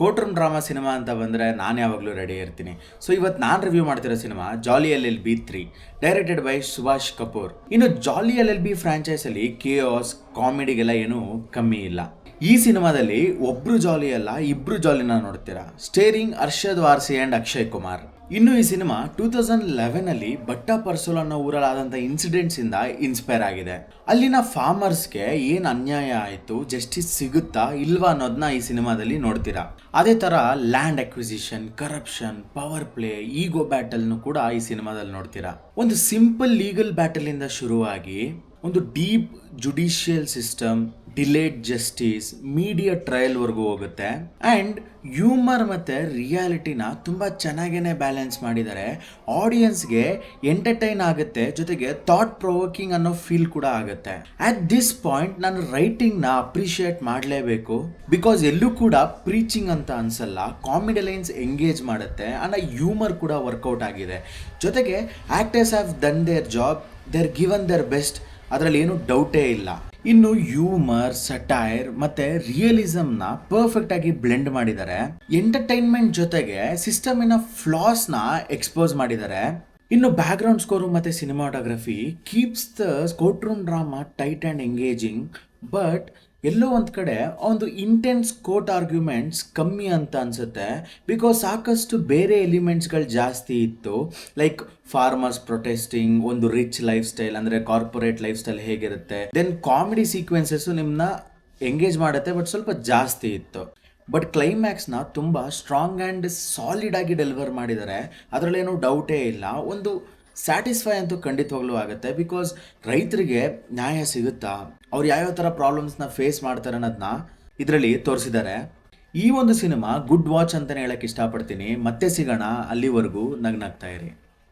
Court room drama cinema ಅಂತ ಬಂದರೆ ನಾನು ಯಾವಾಗಲೂ ರೆಡಿ ಇರ್ತೀನಿ. ಸೊ ಇವತ್ತು ನಾನು ರಿವ್ಯೂ ಮಾಡ್ತಿರೋ cinema jolly LLB 3, directed by Subhash Kapoor. ಇನ್ನು ಜಾಲಿ LLB ಫ್ರಾಂಚೈಸಲ್ಲಿ ಕೇಯಾಸ್ ಕಾಮಿಡಿಗೆಲ್ಲ ಏನೂ ಕಮ್ಮಿ ಇಲ್ಲ. ಈ ಸಿನಿಮಾದಲ್ಲಿ ಒಬ್ರು ಜಾಲಿ ಅಲ್ಲ, ಇಬ್ರು ಜಾಲಿನ ನೋಡ್ತೀರಾ. Steering Arshad Warsi and Akshay Kumar. ಇನ್ನು ಈ ಸಿನಿಮಾ 2011 ಬಟ್ಟಾ ಪರ್ಸೋಲ್ ಅನ್ನೋ ಊರಲ್ಲಾದಂಥ ಇನ್ಸಿಡೆಂಟ್ಸ್ ಇಂದ ಇನ್ಸ್ಪೈರ್ ಆಗಿದೆ. ಅಲ್ಲಿನ ಫಾರ್ಮರ್ಸ್ಗೆ ಏನು ಅನ್ಯಾಯ ಆಯಿತು, ಜಸ್ಟಿಸ್ ಸಿಗುತ್ತಾ ಇಲ್ವಾ ಅನ್ನೋದನ್ನ ಈ ಸಿನಿಮಾದಲ್ಲಿ ನೋಡ್ತೀರಾ. ಅದೇ ಥರ land acquisition, corruption, power play, ego ಬ್ಯಾಟಲ್ನು ಕೂಡ ಈ ಸಿನಿಮಾದಲ್ಲಿ ನೋಡ್ತೀರಾ. ಒಂದು ಸಿಂಪಲ್ ಲೀಗಲ್ ಬ್ಯಾಟಲ್ ಇಂದ ಶುರುವಾಗಿ ಒಂದು deep judicial system, delayed justice, media ಟ್ರಯಲ್ವರೆಗೂ ಹೋಗುತ್ತೆ. ಆ್ಯಂಡ್ ಹ್ಯೂಮರ್ ಮತ್ತು ರಿಯಾಲಿಟಿನ ತುಂಬ ಚೆನ್ನಾಗೇ ಬ್ಯಾಲೆನ್ಸ್ ಮಾಡಿದ್ದಾರೆ. ಆಡಿಯನ್ಸ್ಗೆ ಎಂಟರ್ಟೈನ್ ಆಗುತ್ತೆ, ಜೊತೆಗೆ ಥಾಟ್ ಪ್ರೊವೋಕಿಂಗ್ ಅನ್ನೋ ಫೀಲ್ ಕೂಡ ಆಗುತ್ತೆ. ಅಟ್ ದಿಸ್ ಪಾಯಿಂಟ್ ನಾನು ರೈಟಿಂಗ್ನ ಅಪ್ರಿಷಿಯೇಟ್ ಮಾಡಲೇಬೇಕು. ಬಿಕಾಸ್ ಎಲ್ಲೂ ಕೂಡ ಪ್ರೀಚಿಂಗ್ ಅಂತ ಅನ್ಸಲ್ಲ, ಕಾಮಿಡಿ ಲೈನ್ಸ್ ಎಂಗೇಜ್ ಮಾಡುತ್ತೆ, ಆ್ಯಂಡ್ ಹ್ಯೂಮರ್ ಕೂಡ ವರ್ಕೌಟ್ ಆಗಿದೆ. ಜೊತೆಗೆ actors have done their job, they're given their best, ಅದರಲ್ಲಿ ಏನು ಡೌಟೇ ಇಲ್ಲ. ಇನ್ನು ಹ್ಯೂಮರ್, ಸಟೈರ್ ಮತ್ತೆ ರಿಯಲಿಸಮ್ನ ಪರ್ಫೆಕ್ಟ್ ಆಗಿ ಬ್ಲೆಂಡ್ ಮಾಡಿದ್ದಾರೆ. ಎಂಟರ್ಟೈನ್ಮೆಂಟ್ ಜೊತೆಗೆ ಸಿಸ್ಟಮಿನ ಫ್ಲಾಸ್ನ ಎಕ್ಸ್ಪೋಸ್ ಮಾಡಿದ್ದಾರೆ. ಇನ್ನು ಬ್ಯಾಕ್ ಗ್ರೌಂಡ್ ಸ್ಕೋರು ಮತ್ತೆ cinematography keeps the courtroom drama tight and engaging. But ಎಲ್ಲೋ ಒಂದು ಕಡೆ ಒಂದು ಇಂಟೆನ್ಸ್ ಕೋರ್ಟ್ ಆರ್ಗ್ಯುಮೆಂಟ್ಸ್ ಕಮ್ಮಿ ಅಂತ ಅನ್ಸುತ್ತೆ. ಬಿಕಾಸ್ ಸಾಕಷ್ಟು ಬೇರೆ ಎಲಿಮೆಂಟ್ಸ್ಗಳು ಜಾಸ್ತಿ ಇತ್ತು. ಲೈಕ್ ಫಾರ್ಮರ್ಸ್ ಪ್ರೊಟೆಸ್ಟಿಂಗ್, ಒಂದು ರಿಚ್ ಲೈಫ್ ಸ್ಟೈಲ್ ಅಂದರೆ ಕಾರ್ಪೊರೇಟ್ ಲೈಫ್ ಸ್ಟೈಲ್ ಹೇಗಿರುತ್ತೆ, ದೆನ್ ಕಾಮಿಡಿ ಸೀಕ್ವೆನ್ಸಸ್ಸು ನಿಮ್ಮನ್ನ ಎಂಗೇಜ್ ಮಾಡುತ್ತೆ, ಬಟ್ ಸ್ವಲ್ಪ ಜಾಸ್ತಿ ಇತ್ತು. ಬಟ್ ಕ್ಲೈಮ್ಯಾಕ್ಸ್ನ ತುಂಬ ಸ್ಟ್ರಾಂಗ್ ಆ್ಯಂಡ್ ಸಾಲಿಡ್ ಆಗಿ ಡೆಲಿವರ್ ಮಾಡಿದ್ದಾರೆ, ಅದರಲ್ಲೇನು ಡೌಟೇ ಇಲ್ಲ. ಒಂದು ಸ್ಯಾಟಿಸ್ಫೈ ಅಂತೂ ಖಂಡಿತವಾಗ್ಲೂ ಆಗುತ್ತೆ. ಬಿಕಾಸ್ ರೈತರಿಗೆ ನ್ಯಾಯ ಸಿಗುತ್ತಾ, ಅವ್ರು ಯಾವ್ಯಾವ ಥರ ಪ್ರಾಬ್ಲಮ್ಸ್ನ ಫೇಸ್ ಮಾಡ್ತಾರೆ ಅನ್ನೋದನ್ನ ಇದರಲ್ಲಿ ತೋರಿಸಿದ್ದಾರೆ. ಈ ಒಂದು ಸಿನಿಮಾ ಗುಡ್ ವಾಚ್ ಅಂತಲೇ ಹೇಳಕ್ಕೆ ಇಷ್ಟಪಡ್ತೀನಿ. ಮತ್ತೆ ಸಿಗೋಣ, ಅಲ್ಲಿವರೆಗೂ ನಗ್ನಾಗ್ತಾ ಇರಿ.